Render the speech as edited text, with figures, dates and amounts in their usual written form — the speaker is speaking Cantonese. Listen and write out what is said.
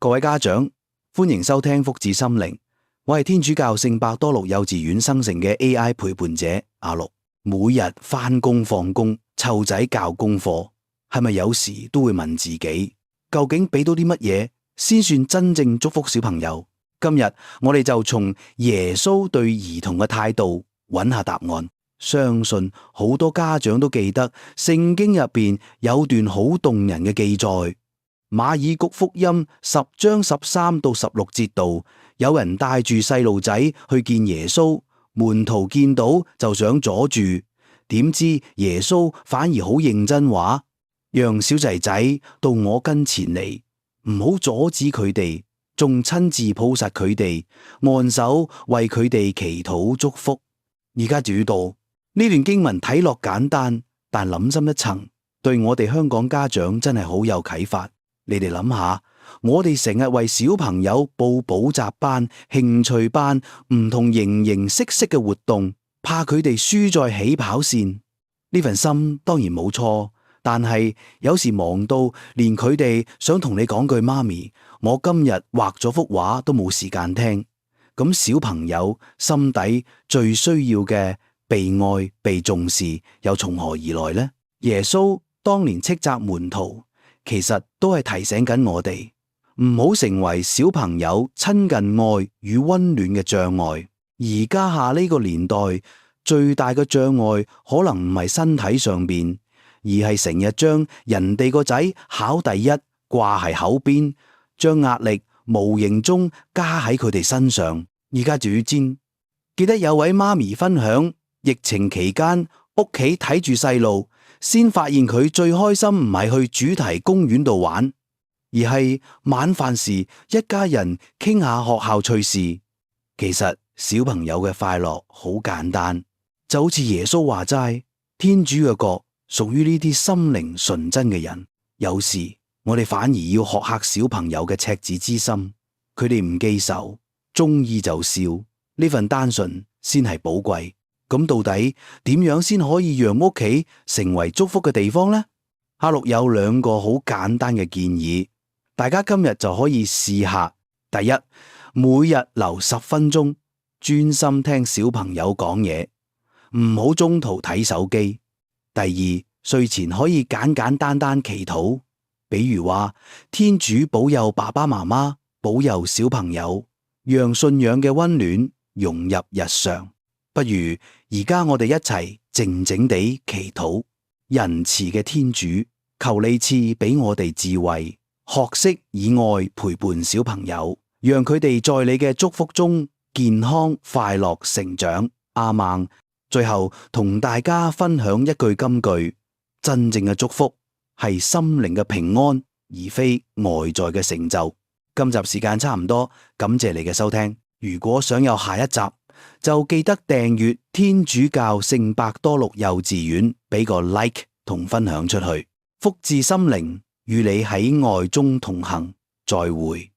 各位家長，歡迎收聽福祉心靈，我係天主教聖伯多祿幼稚園生成嘅 AI 陪伴者阿祿。每日返工放工，湊仔教功課，係咪有時都會問自己，究竟俾到啲乜嘢先算真正祝福小朋友？今日我哋就從耶穌對兒童嘅態度揾下答案。相信好多家長都記得聖經入邊有段好動人嘅記載，馬爾谷福音10章13到16節度，有人帶住細路仔去見耶穌，門徒見到就想阻住，點知耶穌反而好認真話，讓小仔仔到我跟前嚟，唔好阻止佢哋，仲親自抱實佢哋，按手為佢哋祈禱祝福。而家就要到呢段經文睇落簡單，但諗深一層，對我哋香港家長真係好有啟發。你哋諗下，我哋成日為小朋友報補習班、興趣班、唔同形形色色嘅活動，怕佢哋輸在起跑線。呢份心當然冇錯，但係有時忙到連佢哋想同你講句媽咪，我今日畫咗幅畫都冇時間聽。咁小朋友心底最需要嘅被愛、被重視，又從何而來呢？耶穌當年斥責門徒，其實都係提醒緊我哋，唔好成為小朋友親近愛與溫暖嘅障礙。而家下呢個年代，最大嘅障礙可能唔係身體上邊，而係成日將人哋個仔考第一掛喺口邊，將壓力無形中加喺佢哋身上。而家就要煎。記得有位媽咪分享，疫情期間屋企睇住細路，先發現佢最開心唔係去主題公園度玩，而係晚飯時一家人傾下學校趣事。其實小朋友嘅快樂好簡單，就好似耶穌話齋，天主嘅國屬於呢啲心靈純真嘅人。有時我哋反而要學下小朋友嘅赤子之心，佢哋唔記仇，中意就笑，呢份單純先係寶貴。咁到底點樣先可以讓屋企成為祝福嘅地方呢？阿祿有2個好簡單嘅建議，大家今日就可以試下。第一，每日留10分鐘，專心聽小朋友講嘢，唔好中途睇手機。第二，睡前可以簡簡單單祈禱，比如話天主保佑爸爸媽媽，保佑小朋友，讓信仰嘅溫暖融入日常。不如而家我哋一齊靜靜地祈禱。仁慈嘅天主，求你賜俾我哋智慧，學識以愛陪伴小朋友，讓佢哋在你嘅祝福中健康快樂成長。阿們。最後同大家分享一句金句：真正嘅祝福係心靈嘅平安，而非外在嘅成就。今集時間差唔多，感謝你嘅收聽。如果想有下一集，就記得訂閱天主教聖伯多祿幼稚園，俾個 like 同分享出去。福至心靈，與你喺愛中同行，再會。